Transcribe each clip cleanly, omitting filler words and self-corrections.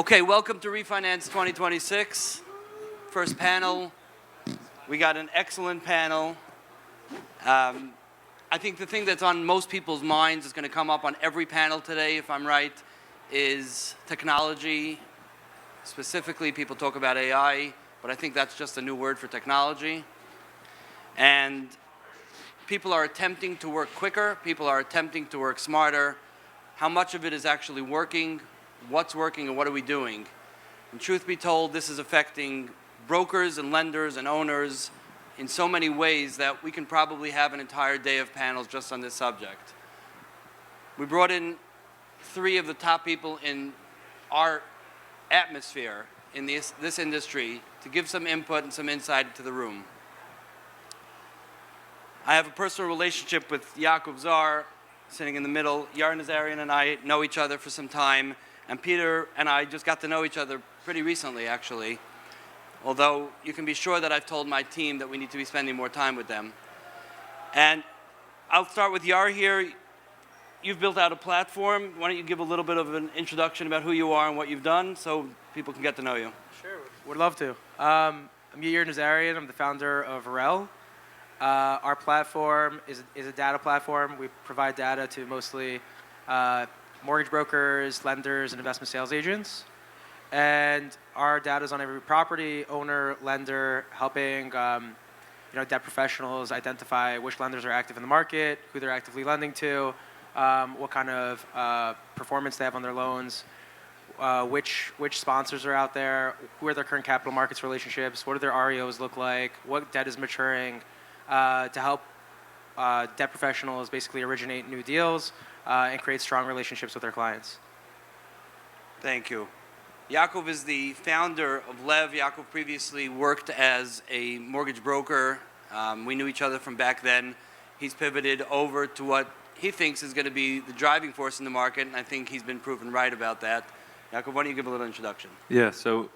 Okay, welcome to ReFinance 2026. First panel. We got an excellent panel. I think the thing that's on most people's minds is going to come up on every panel today, if I'm right, is technology. Specifically, people talk about AI, but I think that's just a new word for technology. And people are attempting to work quicker. People are attempting to work smarter. How much of it is actually working? What's working and what are we doing? And truth be told, this is affecting brokers and lenders and owners in so many ways that we can probably have an entire day of panels just on this subject. We brought in 3 of the top people in our atmosphere in this industry to give some input and some insight into the room. I have a personal relationship with Yaakov Zar, sitting in the middle. Yair Nazarian and I know each other for some time, and Peter and I just got to know each other pretty recently, actually. Although you can be sure that I've told my team that we need to be spending more time with them. And I'll start with Yair here. You've built out a platform. Why don't you give a little bit of an introduction about who you are and what you've done so people can get to know you? Sure, would love to. I'm Yair Nazarian. I'm the founder of REL. Our platform is a data platform. We provide data to mostly mortgage brokers, lenders, and investment sales agents. And our data is on every property owner, lender, helping debt professionals identify which lenders are active in the market, who they're actively lending to, what kind of performance they have on their loans, which sponsors are out there, who are their current capital markets relationships, what do their REOs look like, what debt is maturing, to help debt professionals basically originate new deals and create strong relationships with their clients. Thank you. Yaakov is the founder of Lev. Yaakov previously worked as a mortgage broker. We knew each other from back then. He's pivoted over to what he thinks is going to be the driving force in the market, and I think he's been proven right about that. Yaakov, why don't you give a little introduction? Yeah, so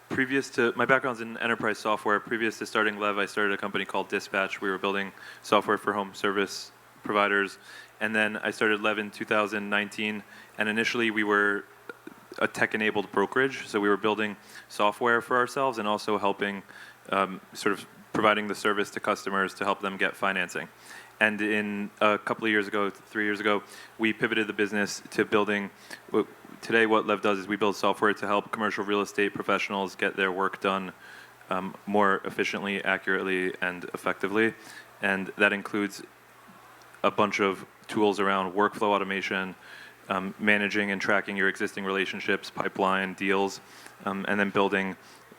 previous to, my background's in enterprise software. Previous to starting Lev, I started a company called Dispatch. We were building software for home service providers. And then I started Lev in 2019, and initially we were a tech-enabled brokerage, so we were building software for ourselves and also helping sort of providing the service to customers to help them get financing. And in a couple of years ago, 3 years ago, we pivoted the business to building. Today, what Lev does is we build software to help commercial real estate professionals get their work done more efficiently, accurately, and effectively. And that includes a bunch of tools around workflow automation, managing and tracking your existing relationships, pipeline, deals, and then building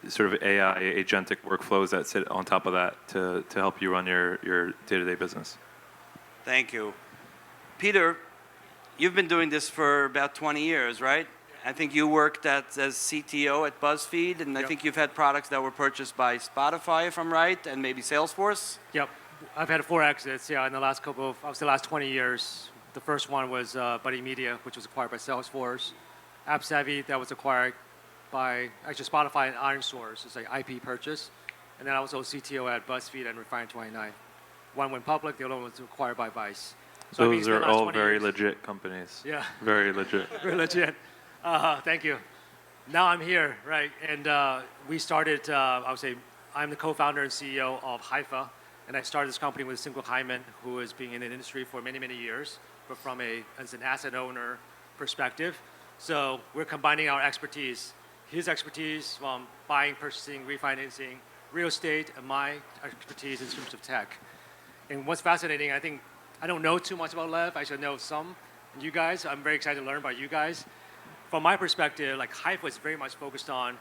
sort of AI agentic workflows that sit on top of that to help you run your day-to-day business. Thank you. Peter, you've been doing this for about 20 years, right? I think you worked as CTO at BuzzFeed, and I think you've had products that were purchased by Spotify, if I'm right, and maybe Salesforce? Yep. I've had 4 exits, in the last the last 20 years. The first one was Buddy Media, which was acquired by Salesforce. AppSavvy, that was acquired by actually Spotify and ironSource. It's like IP purchase. And then I was also CTO at BuzzFeed and Refine29. One went public, the other one was acquired by Vice. So those are all very legit companies. Yeah. Very legit. Very legit. Thank you. Now I'm here, right? And we started, I would say, I'm the co-founder and CEO of Haifa. And I started this company with Simcha Hyman, who has been in the industry for many, many years, but as an asset owner perspective. So we're combining our expertise, his expertise from buying, purchasing, refinancing, real estate, and my expertise in terms of tech. And what's fascinating, I think, I don't know too much about Lev. I should know some. And you guys, I'm very excited to learn about you guys. From my perspective, like Haifa is very much focused on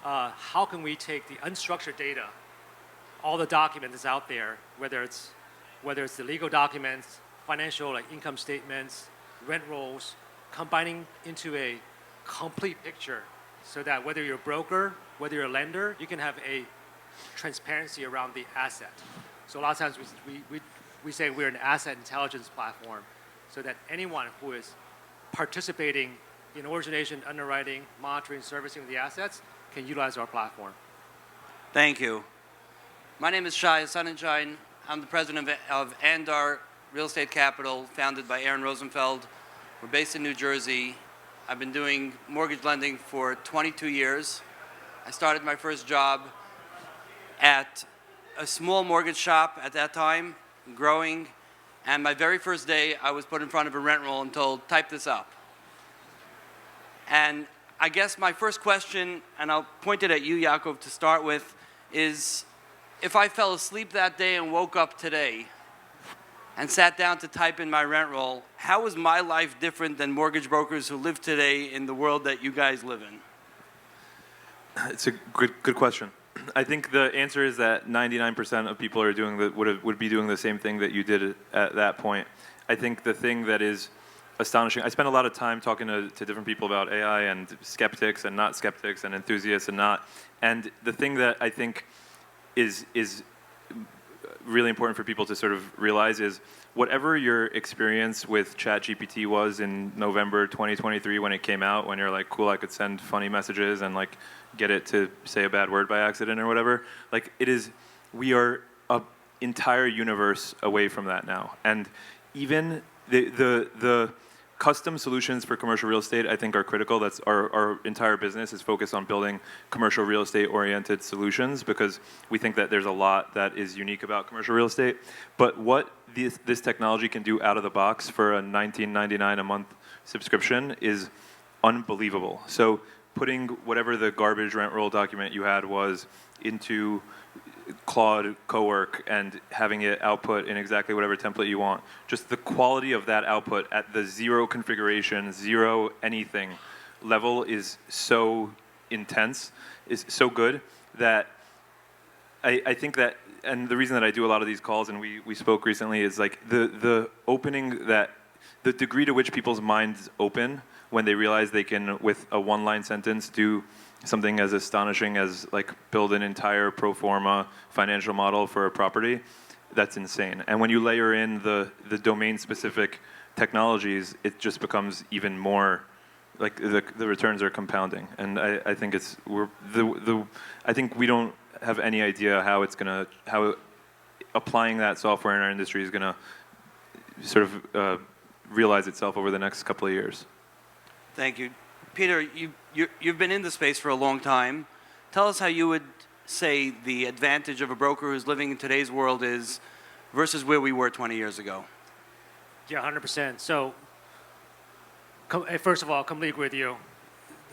how can we take the unstructured data, all the documents that's out there, whether it's the legal documents, financial like income statements, rent rolls, combining into a complete picture so that whether you're a broker, whether you're a lender, you can have a transparency around the asset. So a lot of times we say we're an asset intelligence platform so that anyone who is participating in origination, underwriting, monitoring, servicing the assets can utilize our platform. Thank you. My name is Shai Sonnenschein. I'm the president of Andar Real Estate Capital, founded by Aaron Rosenfeld. We're based in New Jersey. I've been doing mortgage lending for 22 years. I started my first job at a small mortgage shop at that time, growing, and my very first day I was put in front of a rent roll and told, type this up. And I guess my first question, and I'll point it at you, Yaakov, to start with, is if I fell asleep that day and woke up today and sat down to type in my rent roll, how is my life different than mortgage brokers who live today in the world that you guys live in? It's a good question. I think the answer is that 99% of people are doing would be doing the same thing that you did at that point. I think the thing that is astonishing, I spent a lot of time talking to different people about AI and skeptics and not skeptics and enthusiasts and not. And the thing that I think is really important for people to sort of realize is whatever your experience with ChatGPT was in November 2023 when it came out, when you're like, cool, I could send funny messages and like get it to say a bad word by accident or whatever, like we are an entire universe away from that now. And even the custom solutions for commercial real estate, I think, are critical. That's our entire business is focused on building commercial real estate-oriented solutions because we think that there's a lot that is unique about commercial real estate. But what this technology can do out of the box for a $19.99 a month subscription is unbelievable. So putting whatever the garbage rent roll document you had was into Claude Cowork and having it output in exactly whatever template you want. Just the quality of that output at the zero configuration, zero anything level is so intense, is so good that I think that, and the reason that I do a lot of these calls and we spoke recently is like the opening that, the degree to which people's minds open when they realize they can, with a one-line sentence, do something as astonishing as like build an entire pro forma financial model for a property, that's insane. And when you layer in the domain-specific technologies, it just becomes even more, like the returns are compounding. And I think I think we don't have any idea how applying that software in our industry is gonna sort of realize itself over the next couple of years. Thank you. Peter, you've been in the space for a long time. Tell us how you would say the advantage of a broker who's living in today's world is versus where we were 20 years ago. Yeah, 100%. So, first of all, completely agree with you.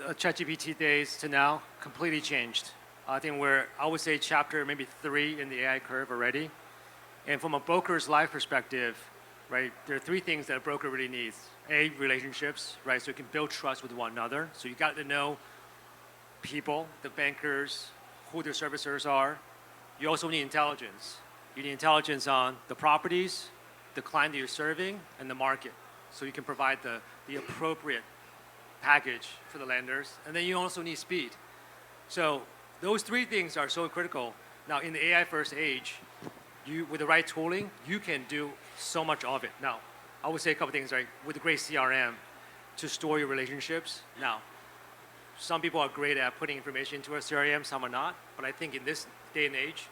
The ChatGPT days to now completely changed. I think I would say chapter maybe 3 in the AI curve already. And from a broker's life perspective, right, there are 3 things that a broker really needs. A, relationships, right, so you can build trust with one another. So you got to know people, the bankers, who their servicers are. You also need intelligence. You need intelligence on the properties, the client that you're serving, and the market. So you can provide the appropriate package for the lenders. And then you also need speed. So those 3 things are so critical. Now, in the AI first age, with the right tooling, you can do so much of it. Now, I would say a couple things, right? With a great CRM to store your relationships. Now, some people are great at putting information into a CRM, some are not. But I think in this day and age,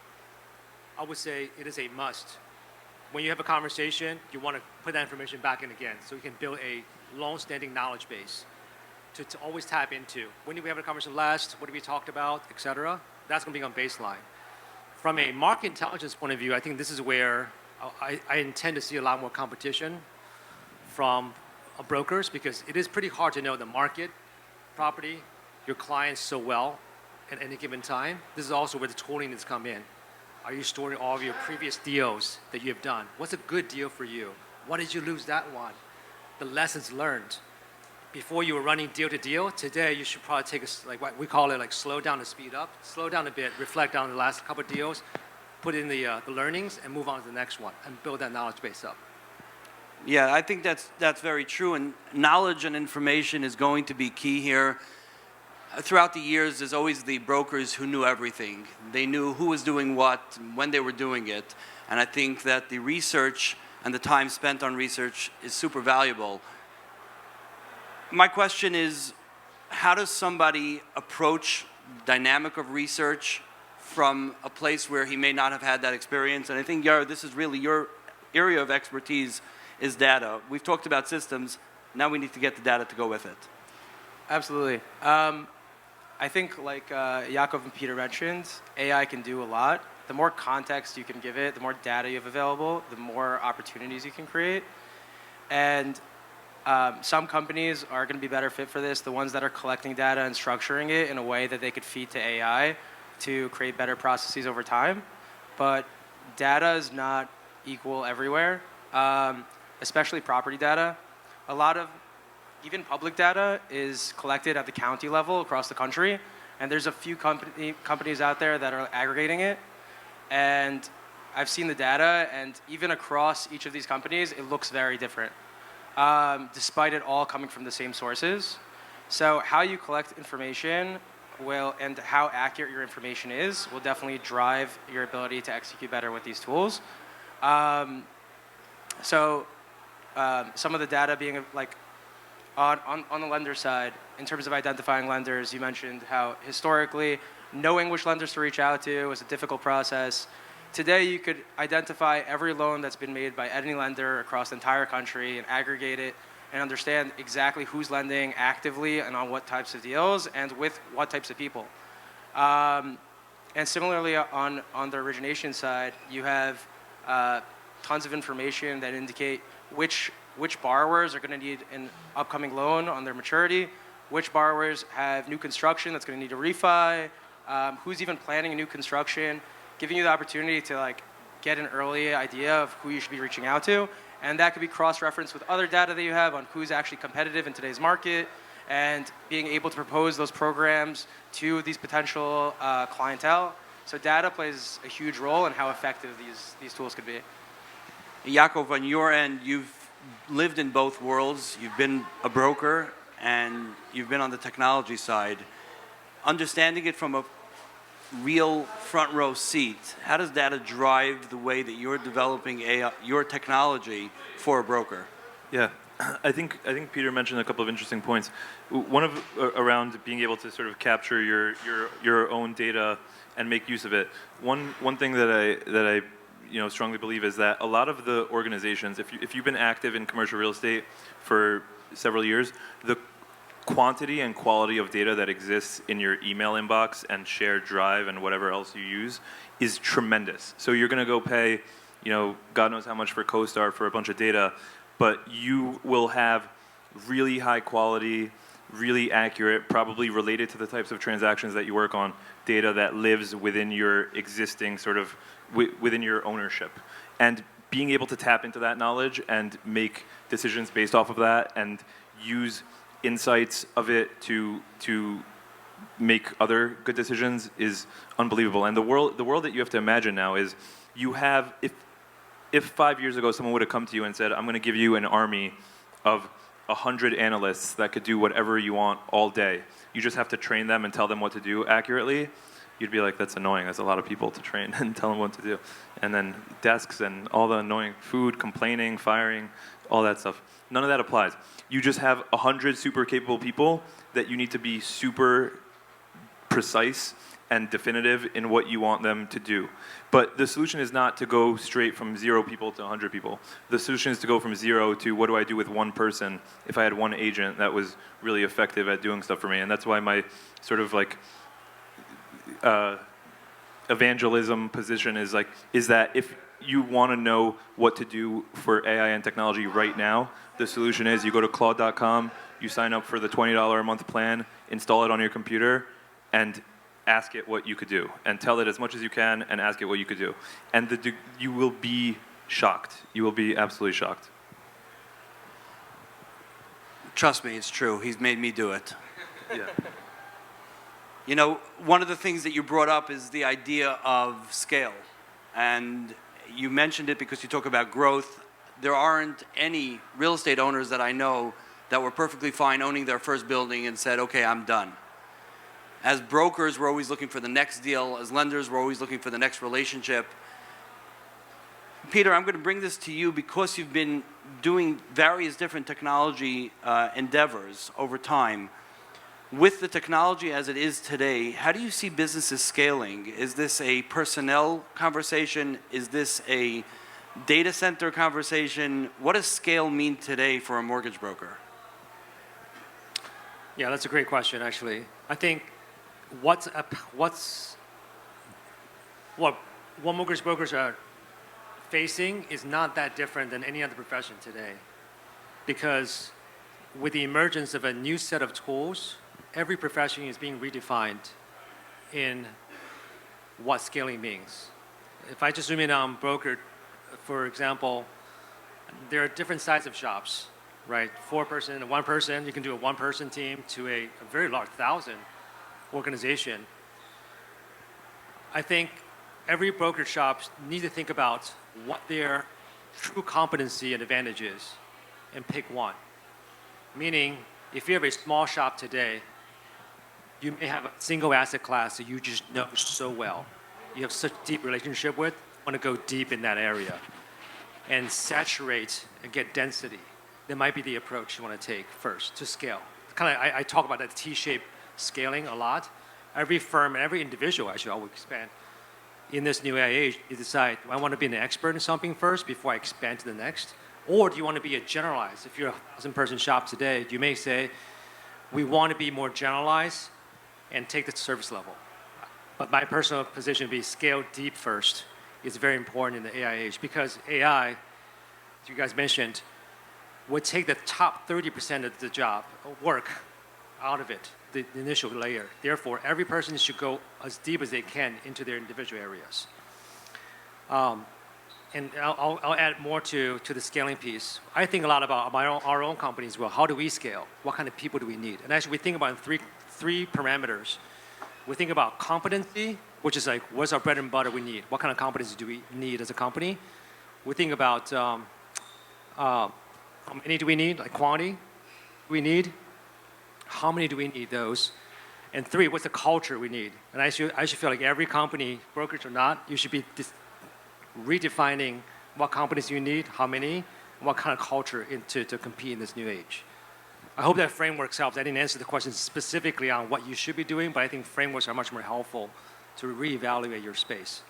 I would say it is a must. When you have a conversation, you want to put that information back in again so you can build a long-standing knowledge base to always tap into. When did we have a conversation last? What did we talk about, et cetera? That's going to be on baseline. From a market intelligence point of view, I think this is where I intend to see a lot more competition from brokers because it is pretty hard to know the market, property, your clients so well at any given time. This is also where the tooling has come in. Are you storing all of your previous deals that you have done? What's a good deal for you? Why did you lose that one? The lessons learned. Before you were running deal to deal, today you should probably take like what we call it, like slow down to speed up. Slow down a bit, reflect on the last couple of deals, put in the learnings, and move on to the next one, and build that knowledge base up. Yeah, I think that's very true, and knowledge and information is going to be key here. Throughout the years, there's always the brokers who knew everything. They knew who was doing what, when they were doing it, and I think that the research and the time spent on research is super valuable. My question is, how does somebody approach dynamic of research from a place where he may not have had that experience? And I think, Yara, this is really your area of expertise is data. We've talked about systems. Now we need to get the data to go with it. Absolutely. I think, like Yakov and Peter mentioned, AI can do a lot. The more context you can give it, the more data you have available, the more opportunities you can create. And some companies are going to be better fit for this, the ones that are collecting data and structuring it in a way that they could feed to AI to create better processes over time. But data is not equal everywhere, especially property data. A lot of even public data is collected at the county level across the country, and there's a few companies out there that are aggregating it. And I've seen the data, and even across each of these companies, it looks very different, despite it all coming from the same sources. So how you collect information and how accurate your information is will definitely drive your ability to execute better with these tools. Some of the data being like on the lender side, in terms of identifying lenders, you mentioned how historically knowing which lenders to reach out to was a difficult process. Today, you could identify every loan that's been made by any lender across the entire country and aggregate it and understand exactly who's lending actively and on what types of deals and with what types of people. And similarly, on the origination side, you have tons of information that indicate which borrowers are going to need an upcoming loan on their maturity, which borrowers have new construction that's going to need a refi, who's even planning a new construction, giving you the opportunity to like get an early idea of who you should be reaching out to. And that could be cross-referenced with other data that you have on who's actually competitive in today's market and being able to propose those programs to these potential clientele. So data plays a huge role in how effective these tools could be. Yakov, on your end, you've lived in both worlds. You've been a broker and you've been on the technology side. Understanding it from a real front row seat, how does data drive the way that you're developing your technology for a broker? Yeah, I think Peter mentioned a couple of interesting points. One of around being able to sort of capture your own data and make use of it. One thing that I strongly believe is that a lot of the organizations, if you've been active in commercial real estate for several years, the quantity and quality of data that exists in your email inbox and shared drive and whatever else you use is tremendous. So you're going to go pay, God knows how much for CoStar for a bunch of data, but you will have really high quality, really accurate, probably related to the types of transactions that you work on, data that lives within your existing sort of, within your ownership. And being able to tap into that knowledge and make decisions based off of that and use insights of it to make other good decisions is unbelievable. And the world that you have to imagine now is you have, if 5 years ago someone would have come to you and said, I'm going to give you an army of 100 analysts that could do whatever you want all day, you just have to train them and tell them what to do accurately, you'd be like, that's annoying. That's a lot of people to train and tell them what to do. And then desks and all the annoying food, complaining, firing, all that stuff. None of that applies. You just have 100 super capable people that you need to be super precise and definitive in what you want them to do. But the solution is not to go straight from 0 people to 100 people. The solution is to go from 0 to what do I do with one person if I had one agent that was really effective at doing stuff for me. And that's why my sort of like evangelism position is that if you want to know what to do for AI and technology right now, the solution is you go to Claude.com, you sign up for the $20 a month plan, install it on your computer, and ask it what you could do. And tell it as much as you can and ask it what you could do. And you will be shocked. You will be absolutely shocked. Trust me, it's true. He's made me do it. Yeah. One of the things that you brought up is the idea of scale. And you mentioned it because you talk about growth. There aren't any real estate owners that I know that were perfectly fine owning their first building and said, okay, I'm done. As brokers, we're always looking for the next deal. As lenders, we're always looking for the next relationship. Peter, I'm going to bring this to you because you've been doing various different technology endeavors over time. With the technology as it is today, how do you see businesses scaling? Is this a personnel conversation? Is this a data center conversation? What does scale mean today for a mortgage broker? Yeah, that's a great question, actually. I think what mortgage brokers are facing is not that different than any other profession today. Because with the emergence of a new set of tools, every profession is being redefined in what scaling means. If I just zoom in on broker, for example, there are different sizes of shops, right? 4-person and 1-person. You can do a 1-person team to a very large 1,000 organization. I think every brokerage shop needs to think about what their true competency and advantage is and pick one. Meaning, if you have a small shop today, you may have a single asset class that you just know so well. You have such deep relationship with, want to go deep in that area and saturate and get density. That might be the approach you want to take first to scale. Kind of, I talk about that T-shaped scaling a lot. Every firm and every individual actually always expand. In this new AI age, you decide, do I want to be an expert in something first before I expand to the next? Or do you want to be a generalized? If you're a 1,000-person shop today, you may say, we want to be more generalized and take the service level. But my personal position would be scale deep first is very important in the AI age because AI, as you guys mentioned, would take the top 30% of the job, work, out of it, the initial layer. Therefore, every person should go as deep as they can into their individual areas. And I'll add more to the scaling piece. I think a lot about our own companies. Well, how do we scale? What kind of people do we need? And actually, we think about three parameters. We think about competency, which is like, what's our bread and butter we need? What kind of competency do we need as a company? We think about how many do we need, like quantity do we need? How many do we need those? And 3, what's the culture we need? And I should feel like every company, brokerage or not, you should be redefining what companies you need, how many, and what kind of culture to compete in this new age. I hope that framework helps. I didn't answer the question specifically on what you should be doing, but I think frameworks are much more helpful to reevaluate your space.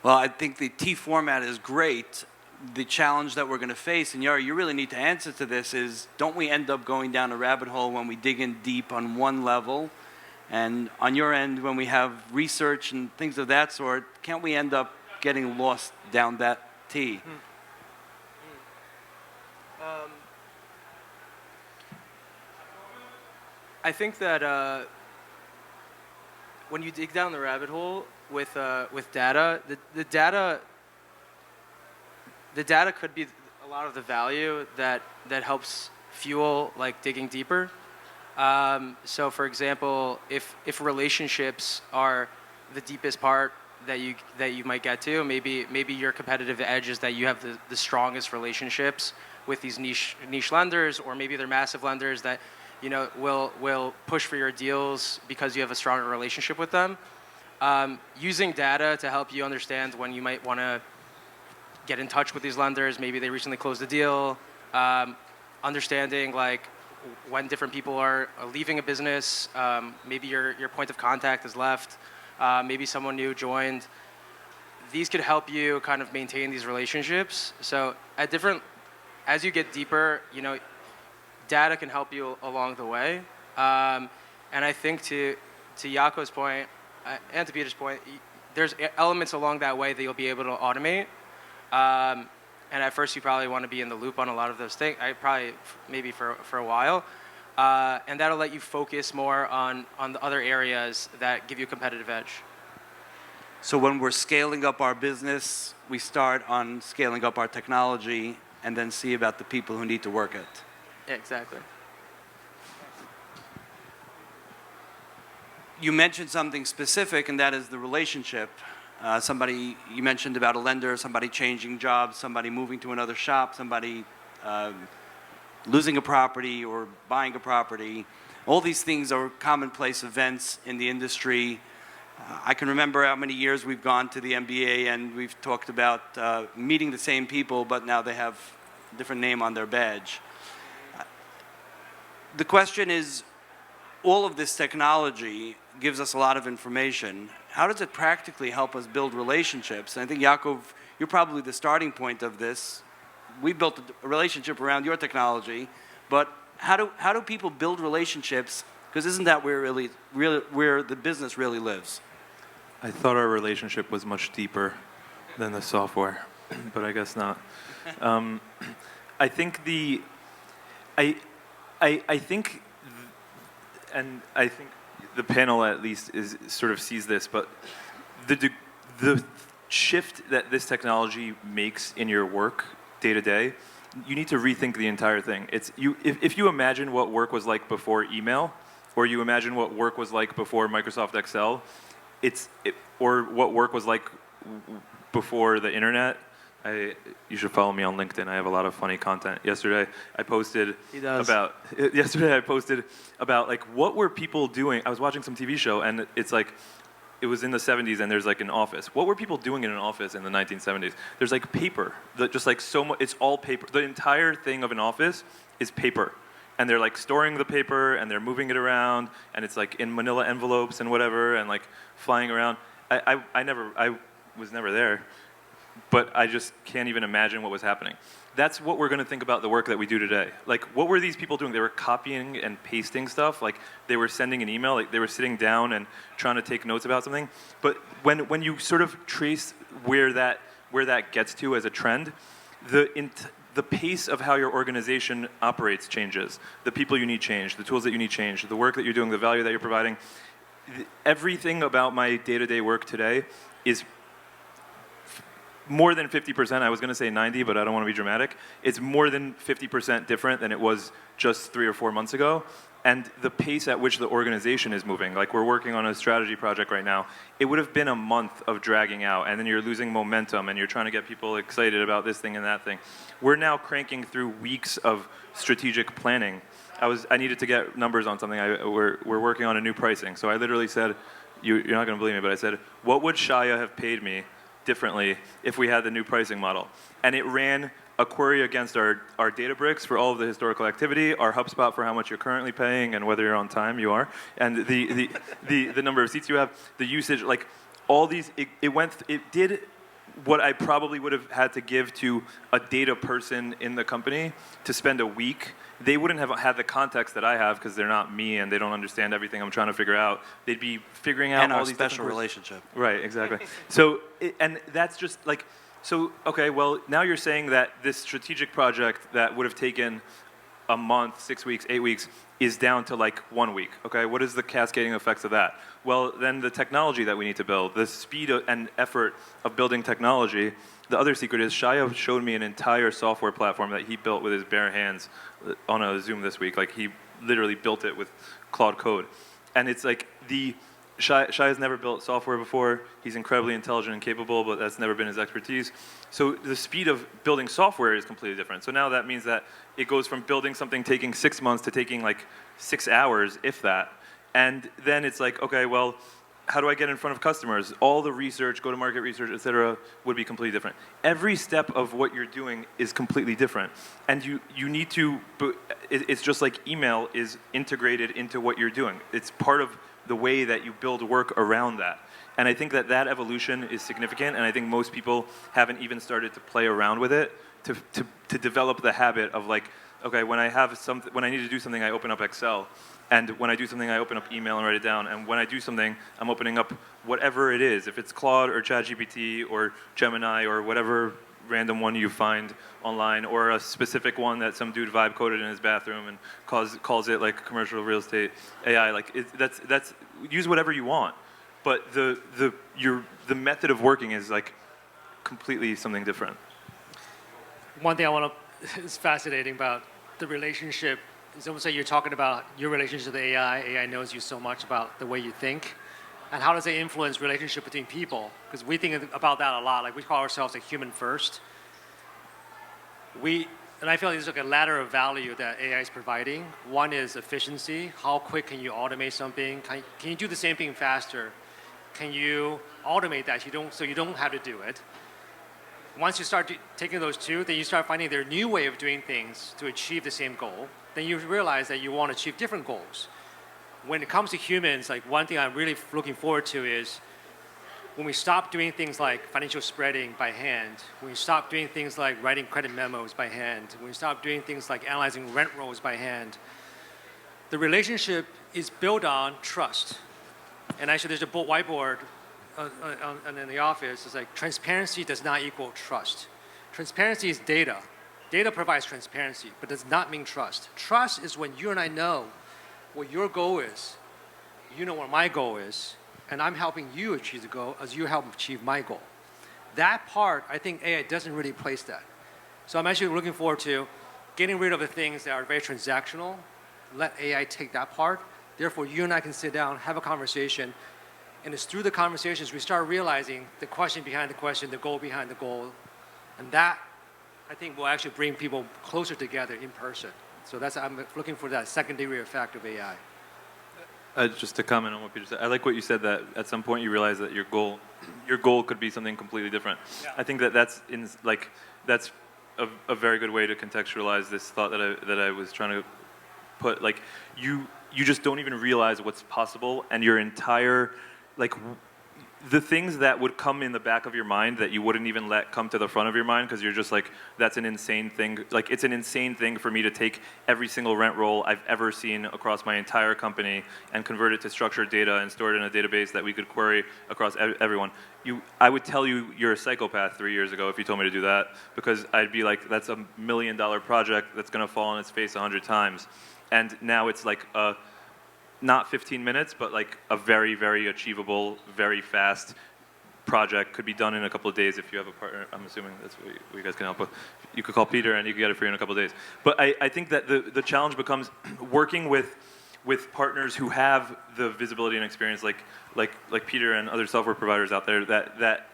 Well, I think the T format is great. The challenge that we're going to face, and Yari, you really need to answer to this, is don't we end up going down a rabbit hole when we dig in deep on one level? And on your end, when we have research and things of that sort, can't we end up getting lost down that T? I think that when you dig down the rabbit hole with data, the data could be a lot of the value that helps fuel like digging deeper. So, for example, if relationships are the deepest part that you might get to, maybe your competitive edge is that you have the strongest relationships with these niche lenders, or maybe they're massive lenders that will push for your deals because you have a stronger relationship with them. Using data to help you understand when you might want to get in touch with these lenders, maybe they recently closed a deal, understanding like when different people are leaving a business, maybe your point of contact has left, maybe someone new joined. These could help you kind of maintain these relationships. So as you get deeper, data can help you along the way. And I think to Jaco's point and to Peter's point, there's elements along that way that you'll be able to automate. And at first, you probably want to be in the loop on a lot of those things. Maybe for a while. And that'll let you focus more on the other areas that give you a competitive edge. So when we're scaling up our business, we start on scaling up our technology and then see about the people who need to work it. Yeah, exactly. You mentioned something specific, and that is the relationship. You mentioned about a lender, somebody changing jobs, somebody moving to another shop, somebody losing a property or buying a property. All these things are commonplace events in the industry. I can remember how many years we've gone to the MBA and we've talked about meeting the same people, but now they have a different name on their badge. The question is, all of this technology gives us a lot of information. How does it practically help us build relationships? And I think, Yaakov, you're probably the starting point of this. We built a relationship around your technology, but how do people build relationships? Because isn't that where where the business really lives? I thought our relationship was much deeper than the software, but I guess not. I think I think, and I think the panel at least is sort of sees this, but the shift that this technology makes in your work day to day, you need to rethink the entire thing. If you imagine what work was like before email, or you imagine what work was like before Microsoft Excel, or what work was like before the internet. You should follow me on LinkedIn. I have a lot of funny content. Yesterday I posted about like what were people doing. I was watching some TV show and it's like it was in the 70s and there's like an office. What were people doing in an office in the 1970s? There's like paper. Just like so much. It's all paper. The entire thing of an office is paper. And they're like storing the paper and they're moving it around and it's like in manila envelopes and whatever and like flying around. I was never there. But I just can't even imagine what was happening. That's what we're going to think about the work that we do today. Like, what were these people doing? They were copying and pasting stuff. Like, they were sending an email. Like, they were sitting down and trying to take notes about something. But when you sort of trace where that gets to as a trend, the pace of how your organization operates changes. The people you need change. The tools that you need change. The work that you're doing. The value that you're providing. Everything about my day-to-day work today is more than 50%, I was going to say 90, but I don't want to be dramatic. It's more than 50% different than it was just 3 or 4 months ago. And the pace at which the organization is moving, like we're working on a strategy project right now, it would have been a month of dragging out, and then you're losing momentum, and you're trying to get people excited about this thing and that thing. We're now cranking through weeks of strategic planning. I needed to get numbers on something. We're working on a new pricing. So I literally said, you're not going to believe me, but I said, what would Shaya have paid me differently if we had the new pricing model? And it ran a query against our Databricks for all of the historical activity, our HubSpot for how much you're currently paying and whether you're on time, you are, and the number of seats you have, the usage, like all these, it did what I probably would have had to give to a data person in the company to spend a week. They wouldn't have had the context that I have because they're not me and they don't understand everything I'm trying to figure out. They'd be figuring out And all our these special different relationship. Right, exactly. So, and that's just like, so, okay, well, now you're saying that this strategic project that would have taken a month, 6 weeks, 8 weeks, is down to like 1 week, okay? What is the cascading effects of that? Well, then the technology that we need to build, the speed and effort of building technology, the other secret is Shaya showed me an entire software platform that he built with his bare hands on a Zoom this week. Like, he literally built it with Claude Code. And it's like Shaya's never built software before. He's incredibly intelligent and capable, but that's never been his expertise. So the speed of building software is completely different. So now that means that it goes from building something taking 6 months to taking like 6 hours, if that. And then it's like, okay, well, how do I get in front of customers? All the research, go-to-market research, et cetera, would be completely different. Every step of what you're doing is completely different. And you need to, it's just like email is integrated into what you're doing. It's part of the way that you build work around that. And I think that evolution is significant, and I think most people haven't even started to play around with it to develop the habit of like, okay, when I need to do something, I open up Excel. And when I do something, I open up email and write it down. And when I do something, I'm opening up whatever it is. If it's Claude or ChatGPT or Gemini or whatever random one you find online, or a specific one that some dude vibe coded in his bathroom and calls it like commercial real estate AI. Like that's use whatever you want. But the method of working is like completely something different. One thing I want to is fascinating about the relationship. It's almost like you're talking about your relationship with AI. AI knows you so much about the way you think. And how does it influence relationship between people? Because we think about that a lot. Like, we call ourselves a human first. And I feel like there's like a ladder of value that AI is providing. One is efficiency. How quick can you automate something? Can you do the same thing faster? Can you automate that so you don't have to do it? Once you start taking those two, then you start finding their new way of doing things to achieve the same goal. Then you realize that you want to achieve different goals. When it comes to humans, like one thing I'm really looking forward to is when we stop doing things like financial spreading by hand, when we stop doing things like writing credit memos by hand, when we stop doing things like analyzing rent rolls by hand, the relationship is built on trust. And actually, there's a whiteboard in the office. It's like transparency does not equal trust. Transparency is data. Data provides transparency, but does not mean trust. Trust is when you and I know what your goal is, you know what my goal is, and I'm helping you achieve the goal as you help achieve my goal. That part, I think AI doesn't really place that. So I'm actually looking forward to getting rid of the things that are very transactional, let AI take that part. Therefore, you and I can sit down, have a conversation, and it's through the conversations we start realizing the question behind the question, the goal behind the goal, and that, I think, will actually bring people closer together in person. So I'm looking for that secondary effect of AI. Just to comment on what Peter said, I like what you said, that at some point you realize that your goal could be something completely different. Yeah. I think that's a very good way to contextualize this thought that I was trying to put. Like, you just don't even realize what's possible, and your entire, like, the things that would come in the back of your mind that you wouldn't even let come to the front of your mind because you're just like, that's an insane thing. Like, it's an insane thing for me to take every single rent roll I've ever seen across my entire company and convert it to structured data and store it in a database that we could query across everyone. I would tell you you're a psychopath 3 years ago if you told me to do that, because I'd be like, that's $1 million project that's going to fall on its face 100 times. And now it's like not 15 minutes, but like a very, very achievable, very fast project. Could be done in a couple of days if you have a partner. I'm assuming that's what you guys can help with. You could call Peter and you could get it for you in a couple of days. But I think that the challenge becomes working with partners who have the visibility and experience, like Peter and other software providers out there, that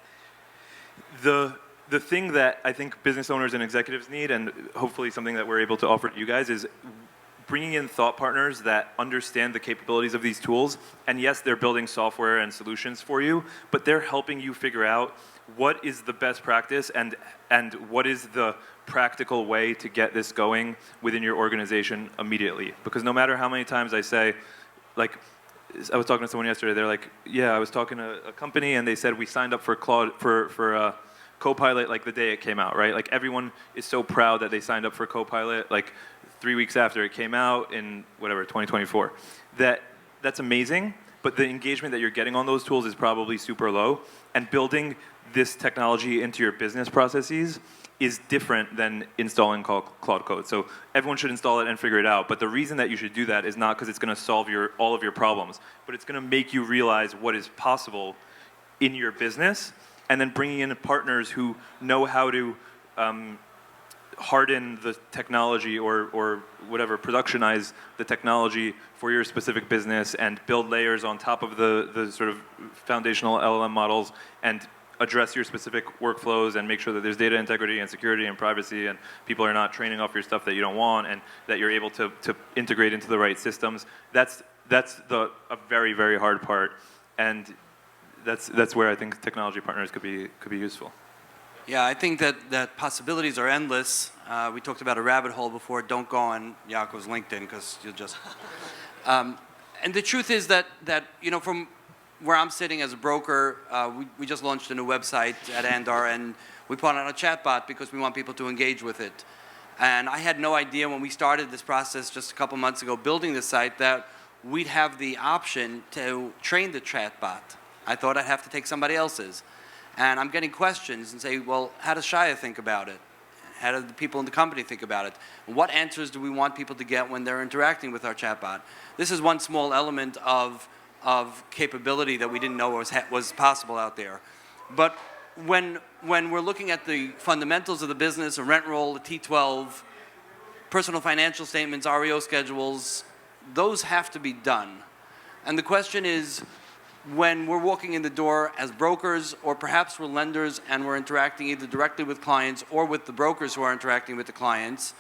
the thing that I think business owners and executives need, and hopefully something that we're able to offer to you guys, is bringing in thought partners that understand the capabilities of these tools. And yes, they're building software and solutions for you, but they're helping you figure out what is the best practice and what is the practical way to get this going within your organization immediately. Because no matter how many times I say, like, I was talking to someone yesterday, they're like, yeah, I was talking to a company and they said we signed up for Copilot like the day it came out, right? Like, everyone is so proud that they signed up for Copilot, like 3 weeks after it came out in whatever, 2024. That's amazing, but the engagement that you're getting on those tools is probably super low. And building this technology into your business processes is different than installing Claude Code. So everyone should install it and figure it out. But the reason that you should do that is not because it's going to solve all of your problems, but it's going to make you realize what is possible in your business, and then bringing in partners who know how to harden the technology or whatever, productionize the technology for your specific business and build layers on top of the sort of foundational LLM models and address your specific workflows and make sure that there's data integrity and security and privacy and people are not training off your stuff that you don't want, and that you're able to integrate into the right systems. That's a very, very hard part, and that's where I think technology partners could be useful. Yeah, I think that possibilities are endless. We talked about a rabbit hole before. Don't go on Yaakov's LinkedIn because you'll just... and the truth is that from where I'm sitting as a broker, we just launched a new website at Andar, and we put on a chatbot because we want people to engage with it. And I had no idea when we started this process just a couple months ago building the site that we'd have the option to train the chatbot. I thought I'd have to take somebody else's. And I'm getting questions and say, well, how does Shia think about it? How do the people in the company think about it? What answers do we want people to get when they're interacting with our chatbot? This is one small element of capability that we didn't know was possible out there. But when we're looking at the fundamentals of the business, a rent roll, a T12, personal financial statements, REO schedules, those have to be done. And the question is, when we're walking in the door as brokers, or perhaps we're lenders and we're interacting either directly with clients or with the brokers who are interacting with the clients,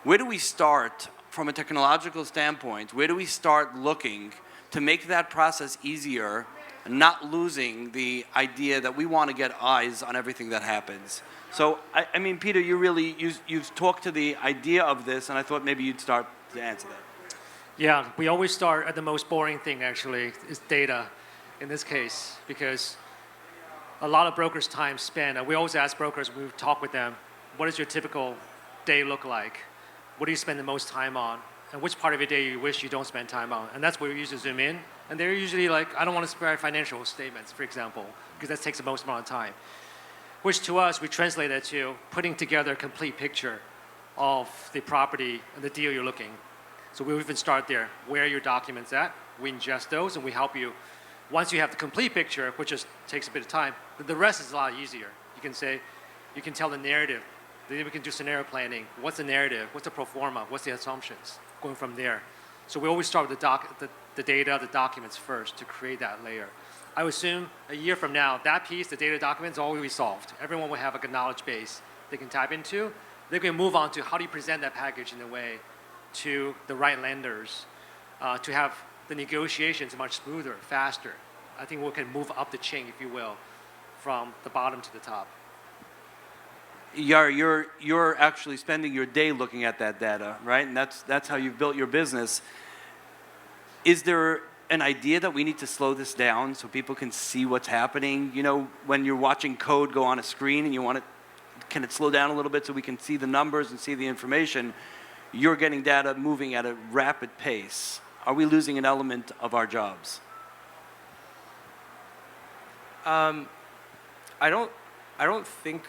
where do we start from a technological standpoint? Where do we start looking to make that process easier, not losing the idea that we want to get eyes on everything that happens? So, I mean, Peter, you've talked to the idea of this, and I thought maybe you'd start to answer that. Yeah, we always start at the most boring thing, actually, is data. In this case, because a lot of brokers' time spent, and we always ask brokers when we talk with them, what does your typical day look like? What do you spend the most time on? And which part of your day you wish you don't spend time on? And that's where we usually zoom in. And they're usually like, I don't want to spare financial statements, for example, because that takes the most amount of time. Which to us, we translate that to putting together a complete picture of the property and the deal you're looking. So we even start there. Where are your documents at? We ingest those and we help you. Once you have the complete picture, which just takes a bit of time, the rest is a lot easier. You can tell the narrative. Then we can do scenario planning. What's the narrative? What's the pro forma? What's the assumptions? Going from there. So we always start with the data, the documents first to create that layer. I would assume a year from now, that piece, the data documents, all will be solved. Everyone will have a knowledge base they can tap into. They can move on to how do you present that package in a way to the right lenders to have the negotiations much smoother, faster. I think we can move up the chain, if you will, from the bottom to the top. Yar, you're actually spending your day looking at that data, right? And that's how you've built your business. Is there an idea that we need to slow this down so people can see what's happening? You know, when you're watching code go on a screen and you want it, can it slow down a little bit so we can see the numbers and see the information? You're getting data moving at a rapid pace. Are we losing an element of our jobs? I don't think.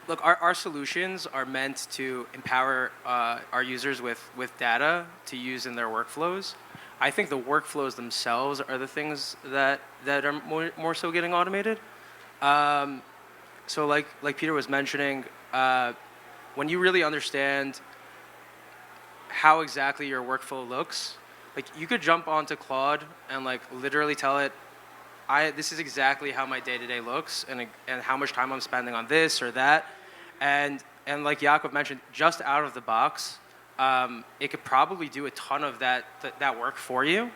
Look, our solutions are meant to empower our users with data to use in their workflows. I think the workflows themselves are the things that are more so getting automated. So like Peter was mentioning, when you really understand how exactly your workflow looks, like you could jump onto Claude and like literally tell it, this is exactly how my day-to-day looks and how much time I'm spending on this or that. And like Yakov mentioned, just out of the box, it could probably do a ton of that work for you.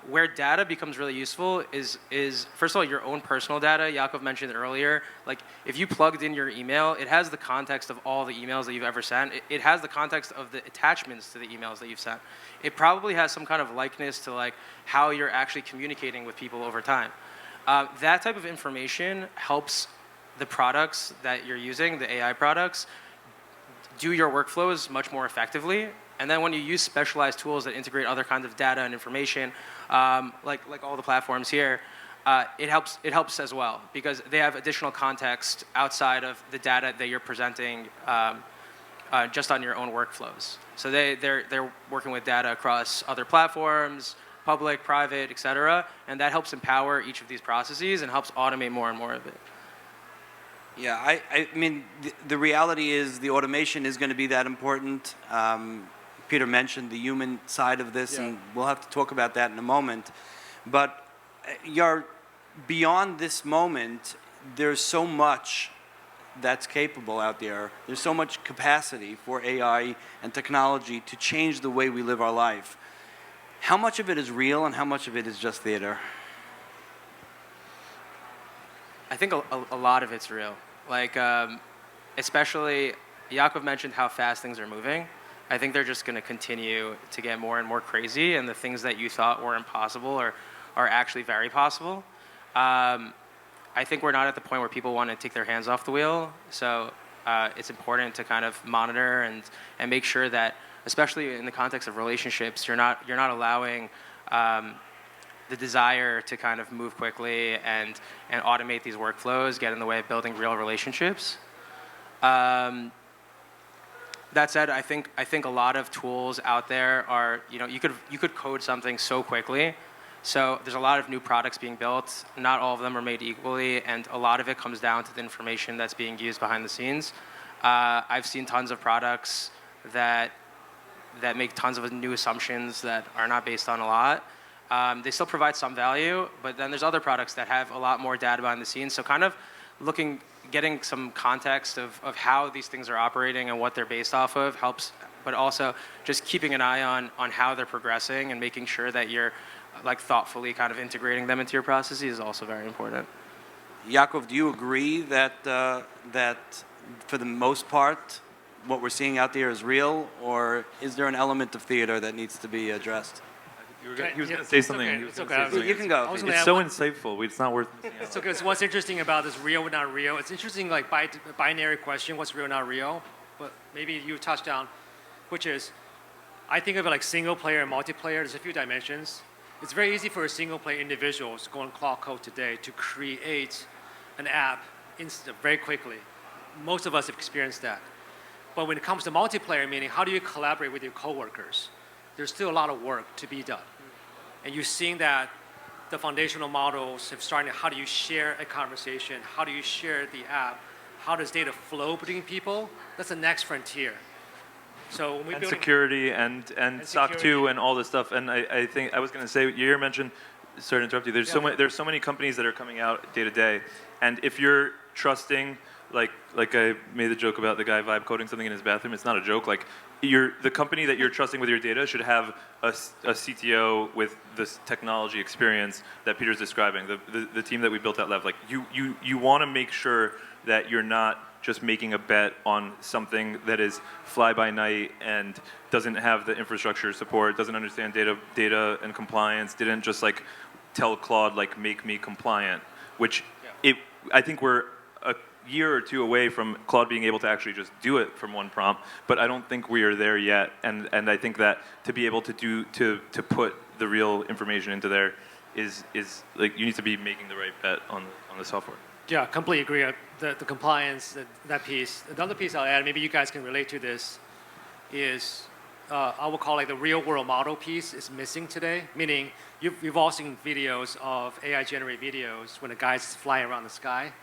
Where data becomes really useful is first of all your own personal data. Yakov mentioned earlier, like if you plugged in your email, it has the context of all the emails that you've ever sent. It has the context of the attachments to the emails that you've sent. It probably has some kind of likeness to like how you're actually communicating with people over time. That type of information helps the products that you're using, the AI products, do your workflows much more effectively. And then when you use specialized tools that integrate other kinds of data and information, like all the platforms here, it helps as well because they have additional context outside of the data that you're presenting just on your own workflows. So they're working with data across other platforms, public, private, et cetera, and that helps empower each of these processes and helps automate more and more of it. Yeah, I mean, the reality is the automation is going to be that important. Peter mentioned the human side of this, and we'll have to talk about that in a moment. But beyond this moment, there's so much that's capable out there. There's so much capacity for AI and technology to change the way we live our life. How much of it is real and how much of it is just theater? I think a lot of it's real. Like, especially, Yakov mentioned how fast things are moving. I think they're just going to continue to get more and more crazy, and the things that you thought were impossible are actually very possible. I think we're not at the point where people want to take their hands off the wheel, so it's important to kind of monitor and make sure that, especially in the context of relationships, you're not allowing the desire to kind of move quickly and automate these workflows get in the way of building real relationships. That said, I think a lot of tools out there are, you could code something so quickly. So there's a lot of new products being built. Not all of them are made equally, and a lot of it comes down to the information that's being used behind the scenes. I've seen tons of products that make tons of new assumptions that are not based on a lot. They still provide some value, but then there's other products that have a lot more data behind the scenes. So kind of getting some context of how these things are operating and what they're based off of helps, but also just keeping an eye on how they're progressing and making sure that you're like thoughtfully kind of integrating them into your processes is also very important. Yakov, do you agree that for the most part, what we're seeing out there is real, or is there an element of theater that needs to be addressed? He was going to say something. Okay, He was it's gonna okay. say something. You can go. I was gonna It's add so one- insightful. It's not worth missing out. So, because what's interesting about this real or not real, it's interesting like binary question, what's real, not real, but maybe you touched on, which is, I think of it like single player and multiplayer. There's a few dimensions. It's very easy for a single player individual to go on Cloud Code today to create an app very quickly. Most of us have experienced that. But when it comes to multiplayer, meaning how do you collaborate with your coworkers, there's still a lot of work to be done. And you're seeing that the foundational models have started, how do you share a conversation? How do you share the app? How does data flow between people? That's the next frontier. So when we And build security and SOC 2 security. and all this stuff. And I think I was going to say, Yair mentioned, sorry to interrupt you, there's so many companies that are coming out day to day. And if you're trusting, like I made the joke about the guy vibe coding something in his bathroom, it's not a joke. Like the company that you're trusting with your data should have a CTO with this technology experience that Peter's describing, the team that we built at Lev. Like you want to make sure that you're not just making a bet on something that is fly by night and doesn't have the infrastructure support, doesn't understand data and compliance, didn't just like tell Claude like make me compliant, which I think we're a year or two away from Claude being able to actually just do it from one prompt, but I don't think we are there yet. And I think that to be able to put the real information into there is like you need to be making the right bet on the software. Yeah, completely agree. The compliance, that piece. Another piece I'll add, maybe you guys can relate to this, is I would call like the real world model piece is missing today. Meaning, you've all seen videos of AI generated videos when a guy's flying around the sky,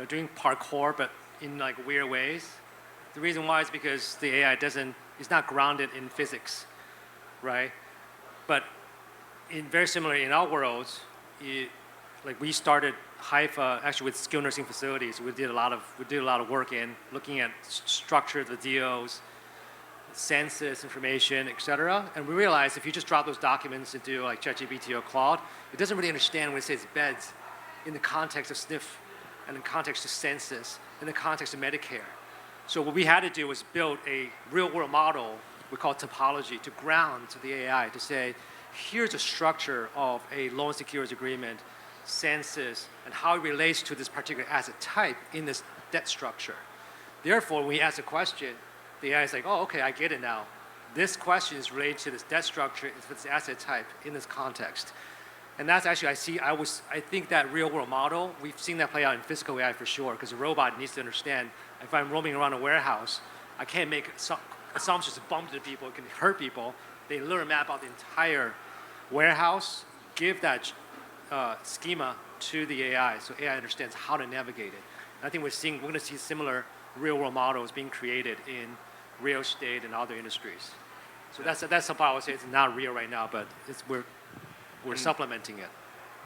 doing parkour, but in like weird ways. The reason why is because the AI is not grounded in physics, right? But very similar in our worlds, like we started Haifa actually with skilled nursing facilities. We did a lot of work in looking at structure of the DOs, census information, et cetera. And we realized if you just drop those documents into like ChatGPT or Claude, it doesn't really understand when it says beds in the context of SNF and in the context of census, in the context of Medicare. So what we had to do was build a real world model we call topology to ground to the AI to say, here's a structure of a loan security agreement, census, and how it relates to this particular asset type in this debt structure. Therefore, when we ask a question, the AI is like, oh, okay, I get it now. This question is related to this debt structure, this asset type in this context. And that's actually, I think that real world model, we've seen that play out in physical AI for sure, because a robot needs to understand, if I'm roaming around a warehouse, I can't make assumptions to bump into people, it can hurt people. They literally map out the entire warehouse, give that schema to the AI, so AI understands how to navigate it. And I think we're going to see similar real-world models being created in real estate and other industries. So that's how I would say it's not real right now, but we're supplementing it.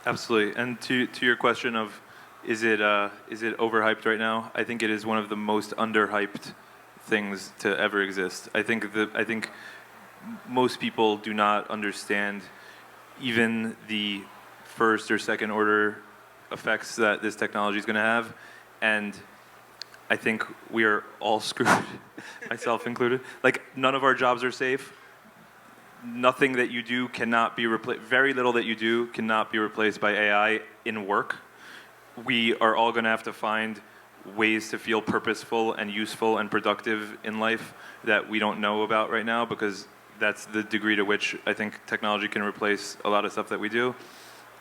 Absolutely. And to your question of is it overhyped right now? I think it is one of the most underhyped things to ever exist. I think most people do not understand even the first or second order effects that this technology is going to have, and I think we are all screwed, myself included. Like, none of our jobs are safe. Nothing that you do cannot be replaced. Very little that you do cannot be replaced by AI in work. We are all going to have to find ways to feel purposeful and useful and productive in life that we don't know about right now, because that's the degree to which I think technology can replace a lot of stuff that we do.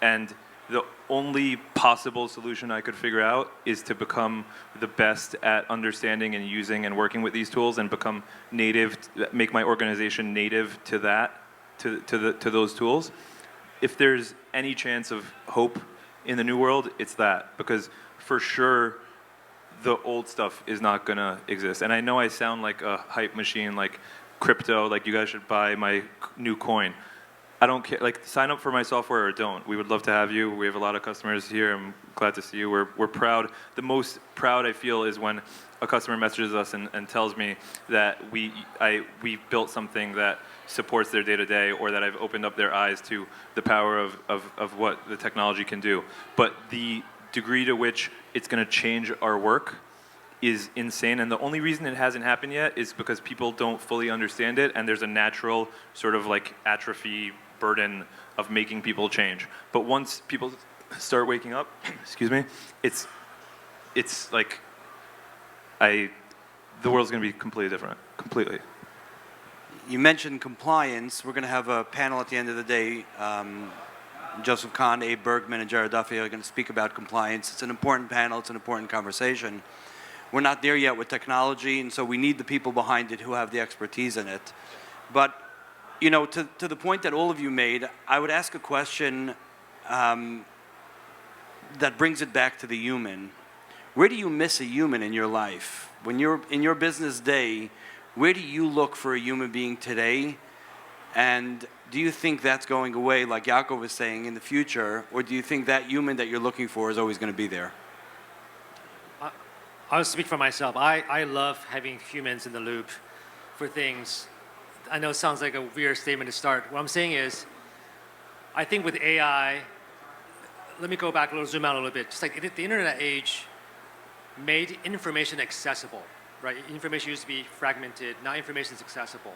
And the only possible solution I could figure out is to become the best at understanding and using and working with these tools and become native, make my organization native to that, to those tools. If there's any chance of hope in the new world, it's that, because for sure the old stuff is not gonna exist. And I know I sound like a hype machine, like crypto, like you guys should buy my new coin. I don't care, like sign up for my software or don't. We would love to have you. We have a lot of customers here. I'm glad to see you. We're proud. The most proud I feel is when a customer messages us and tells me that we built something that supports their day-to-day, or that I've opened up their eyes to the power of what the technology can do. But the degree to which it's gonna change our work is insane, and the only reason it hasn't happened yet is because people don't fully understand it, and there's a natural sort of like atrophy burden of making people change. But once people start waking up, excuse me, it's like the world's going to be completely different, completely. You mentioned compliance. We're going to have a panel at the end of the day. Joseph Kahn, Abe Bergman, and Jared Duffy are going to speak about compliance. It's an important panel. It's an important conversation. We're not there yet with technology, and so we need the people behind it who have the expertise in it. But, you know, to the point that all of you made, I would ask a question that brings it back to the human. Where do you miss a human in your life? When you're in your business day, where do you look for a human being today? And do you think that's going away, like Yaakov was saying, in the future? Or do you think that human that you're looking for is always going to be there? I'll speak for myself. I love having humans in the loop for things. I know it sounds like a weird statement to start. What I'm saying is, I think with AI, let me go back a little, zoom out a little bit. Just like the internet age made information accessible, right? Information used to be fragmented. Now information is accessible.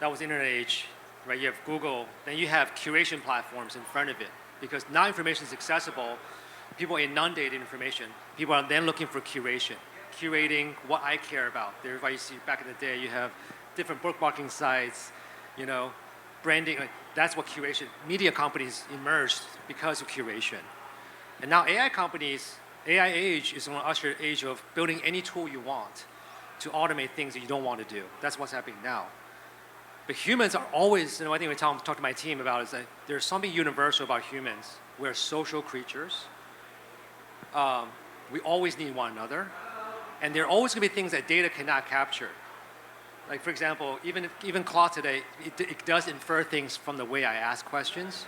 That was the internet age, right? You have Google, then you have curation platforms in front of it. Because now information is accessible, people inundate information. People are then looking for curation, curating what I care about. Everybody see back in the day, you have different bookmarking sites, you know, branding. Like, that's what curation. Media companies emerged because of curation, and now AI companies, AI age is going to usher the age of building any tool you want to automate things that you don't want to do. That's what's happening now. But humans are always, and I think we talk to my team about is that there's something universal about humans. We're social creatures. We always need one another, and there are always going to be things that data cannot capture. Like for example, even Claude today, it does infer things from the way I ask questions.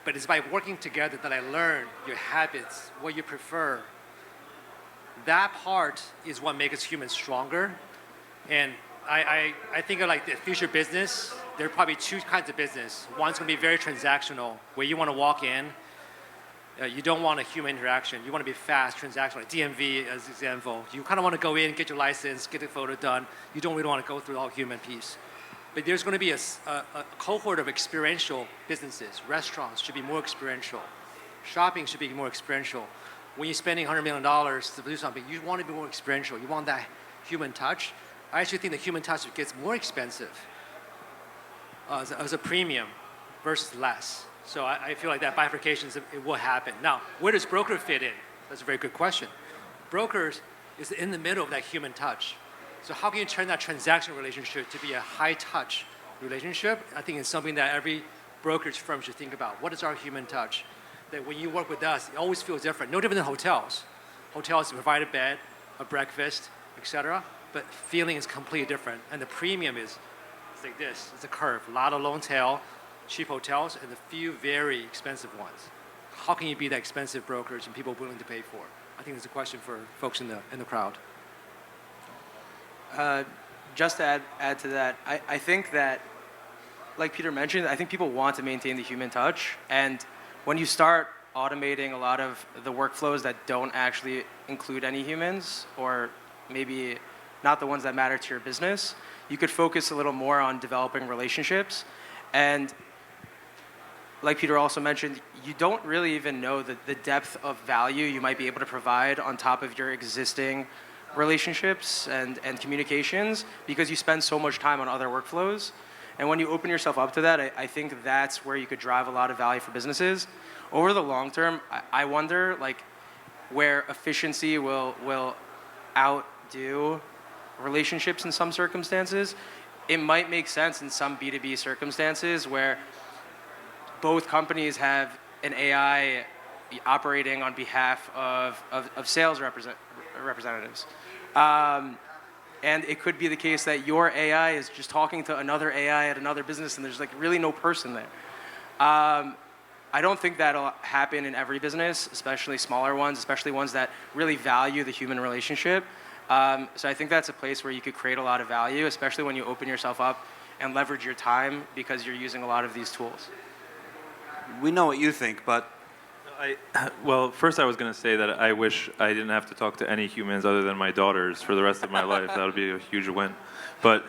But it's by working together that I learn your habits, what you prefer. That part is what makes us humans stronger. And I think of like the future business. There are probably two kinds of business. One's going to be very transactional, where you want to walk in. You don't want a human interaction. You want to be fast, transactional. Like DMV, as an example. You kind of want to go in, get your license, get the photo done. You don't really want to go through the whole human piece. But there's going to be a cohort of experiential businesses. Restaurants should be more experiential. Shopping should be more experiential. When you're spending $100 million to do something, you want to be more experiential. You want that human touch. I actually think the human touch gets more expensive as a premium versus less. So I feel like that bifurcation it will happen. Now, where does broker fit in? That's a very good question. Brokers is in the middle of that human touch. So how can you turn that transaction relationship to be a high-touch relationship? I think it's something that every brokerage firm should think about. What is our human touch? That when you work with us, it always feels different. No different than hotels. Hotels provide a bed, a breakfast, etc. But feeling is completely different. And the premium is it's like this. It's a curve. A lot of long tail, cheap hotels, and a few very expensive ones. How can you be that expensive brokerage and people willing to pay for? I think it's a question for folks in the crowd. Just to add to that, I think that, like Peter mentioned, I think people want to maintain the human touch. And when you start automating a lot of the workflows that don't actually include any humans, or maybe not the ones that matter to your business, you could focus a little more on developing relationships. And like Peter also mentioned, you don't really even know the depth of value you might be able to provide on top of your existing relationships and communications, because you spend so much time on other workflows. And when you open yourself up to that, I think that's where you could drive a lot of value for businesses. Over the long term, I wonder like where efficiency will outdo relationships in some circumstances. It might make sense in some B2B circumstances where both companies have an AI operating on behalf of sales representatives. And it could be the case that your AI is just talking to another AI at another business and there's like really no person there. I don't think that'll happen in every business, especially smaller ones, especially ones that really value the human relationship. So I think that's a place where you could create a lot of value, especially when you open yourself up and leverage your time because you're using a lot of these tools. We know what you think, but Well, first I was going to say that I wish I didn't have to talk to any humans other than my daughters for the rest of my life. That would be a huge win. But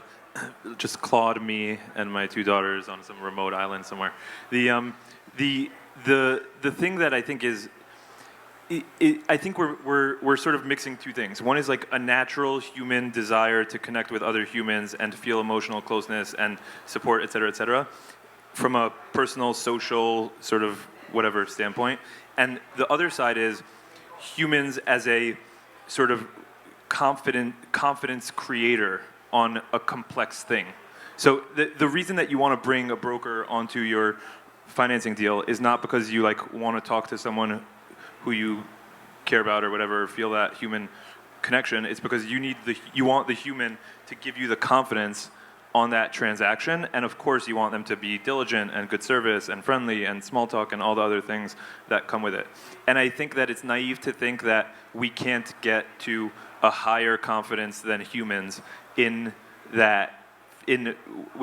just Claude, me, and my 2 daughters on some remote island somewhere. The thing that I think is, I think we're sort of mixing 2 things. One is like a natural human desire to connect with other humans and to feel emotional closeness and support, et cetera, from a personal, social, sort of whatever standpoint. And the other side is humans as a sort of confidence creator on a complex thing. So the reason that you want to bring a broker onto your financing deal is not because you like want to talk to someone who you care about or whatever, or feel that human connection. It's because you want the human to give you the confidence on that transaction, and of course you want them to be diligent and good service and friendly and small talk and all the other things that come with it. And I think that it's naive to think that we can't get to a higher confidence than humans with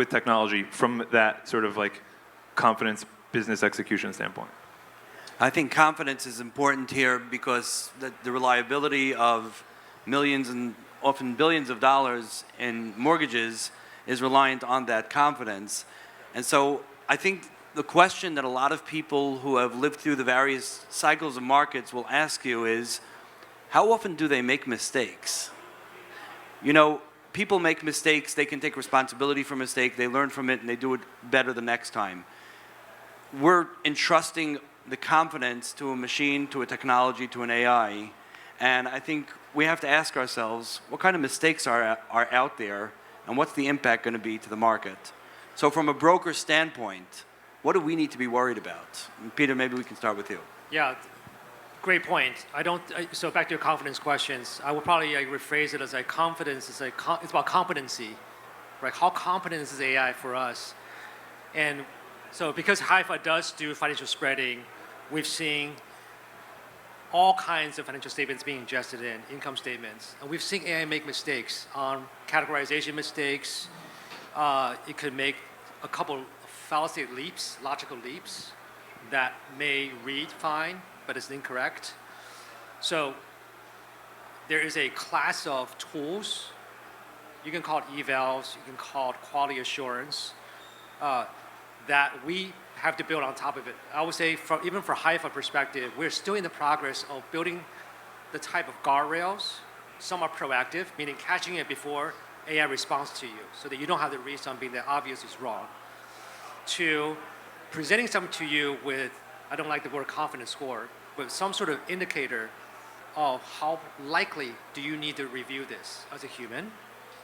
technology from that sort of like confidence business execution standpoint. I think confidence is important here because the reliability of millions and often billions of dollars in mortgages is reliant on that confidence. And so I think the question that a lot of people who have lived through the various cycles of markets will ask you is, how often do they make mistakes? You know, people make mistakes, they can take responsibility for a mistake, they learn from it, and they do it better the next time. We're entrusting the confidence to a machine, to a technology, to an AI, and I think we have to ask ourselves, what kind of mistakes are out there, and what's the impact going to be to the market? So from a broker standpoint, what do we need to be worried about? And Peter, maybe we can start with you. Yeah, great point. So back to your confidence questions, I would probably rephrase it as confidence is it's about competency, right? How competent is AI for us? And so because Haifa does do financial spreading, we've seen all kinds of financial statements being ingested in, income statements. And we've seen AI make mistakes on categorization mistakes. It could make a couple fallacy leaps, logical leaps, that may read fine, but is incorrect. So there is a class of tools. You can call it evals, you can call it quality assurance, that we have to build on top of it. I would say, even for Haifa perspective, we're still in the progress of building the type of guardrails. Some are proactive, meaning catching it before AI responds to you, so that you don't have to read something that obviously is wrong, to presenting something to you with, I don't like the word confidence score, but some sort of indicator of how likely do you need to review this as a human.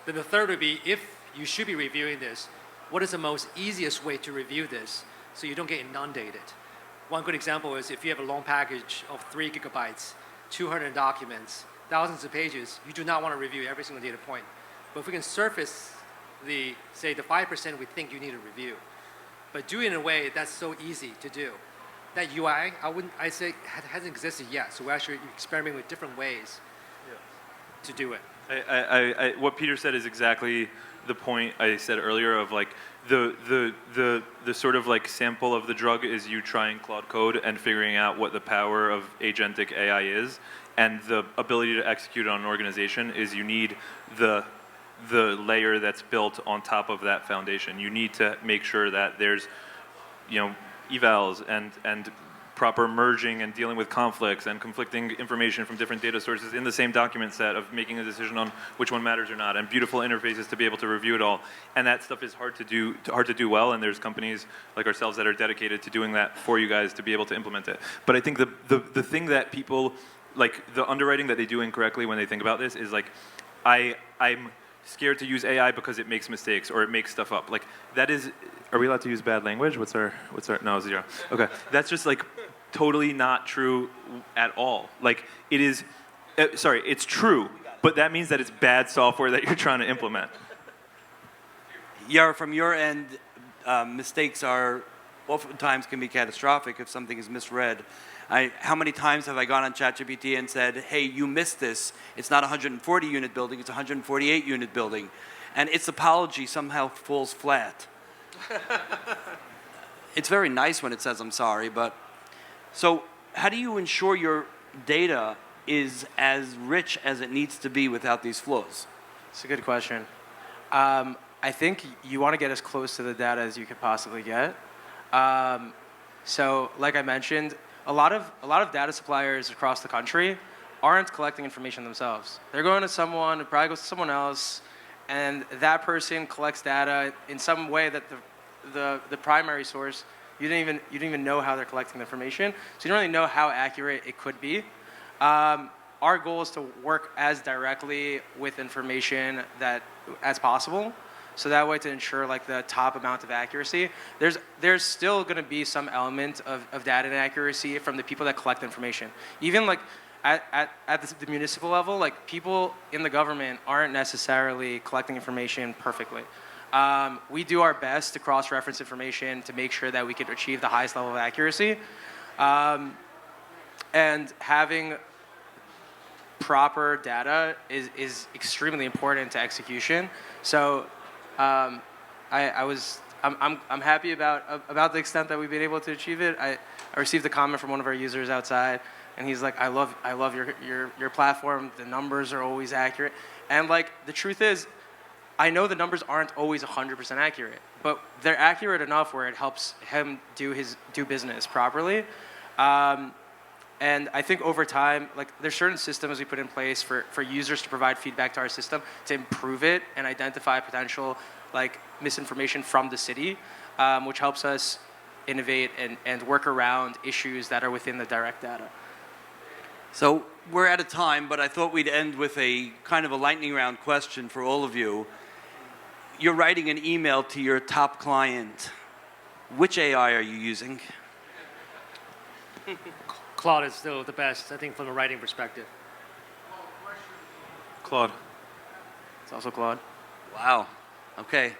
Then the third would be, if you should be reviewing this, what is the most easiest way to review this so you don't get inundated? One good example is if you have a loan package of 3 gigabytes, 200 documents, thousands of pages, you do not want to review every single data point. But if we can surface the 5% we think you need to review, but do it in a way that's so easy to do. That UI, I say hasn't existed yet, so we're actually experimenting with different ways to do it. What Peter said is exactly the point I said earlier of like the sort of like sample of the drug is you trying Claude Code and figuring out what the power of agentic AI is, and the ability to execute on an organization is you need the layer that's built on top of that foundation. You need to make sure that there's, evals and proper merging and dealing with conflicts and conflicting information from different data sources in the same document set of making a decision on which one matters or not, and beautiful interfaces to be able to review it all. And that stuff is hard to do well, and there's companies like ourselves that are dedicated to doing that for you guys to be able to implement it. But I think the thing that people, like the underwriting that they do incorrectly when they think about this is like, I'm scared to use AI because it makes mistakes or it makes stuff up. Like that is, are we allowed to use bad language? What's our, no, 0. Okay, that's just like totally not true at all. Like it is, sorry, it's true, but that means that it's bad software that you're trying to implement. Yeah, from your end, mistakes are oftentimes can be catastrophic if something is misread. How many times have I gone on ChatGPT and said, hey, you missed this. It's not a 140 unit building, it's a 148 unit building. And its apology somehow falls flat. It's very nice when it says I'm sorry, but so how do you ensure your data is as rich as it needs to be without these flaws? It's a good question. I I think you want to get as close to the data as you could possibly get. So, like I mentioned, a lot of data suppliers across the country aren't collecting information themselves. They're going to someone, it probably goes to someone else, and that person collects data in some way that the primary source, you didn't even know how they're collecting the information, so you don't really know how accurate it could be. Our goal is to work as directly with information as possible, so that way to ensure like the top amount of accuracy. There's still going to be some element of data inaccuracy from the people that collect information. Even like at the municipal level, like people in the government aren't necessarily collecting information perfectly. We do our best to cross-reference information to make sure that we can achieve the highest level of accuracy. And having proper data is extremely important to execution. So I'm happy about the extent that we've been able to achieve it. I received a comment from one of our users outside, and he's like, I love your platform. The numbers are always accurate. And like the truth is, I know the numbers aren't always 100% accurate, but they're accurate enough where it helps him do business properly. And I think over time, like there's certain systems we put in place for users to provide feedback to our system to improve it and identify potential like misinformation from the city, which helps us innovate and work around issues that are within the direct data. So we're out of time, but I thought we'd end with a kind of a lightning round question for all of you. You're writing an email to your top client. Which AI are you using? Claude is still the best, I think, from a writing perspective. Claude. It's also Claude. Wow. Okay.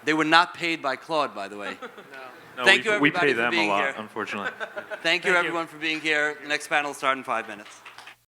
They were not paid by Claude, by the way. No, Thank you, we everybody, pay for them being a lot, here. unfortunately. Thank you, everyone, for being here. The next panel will start in 5 minutes.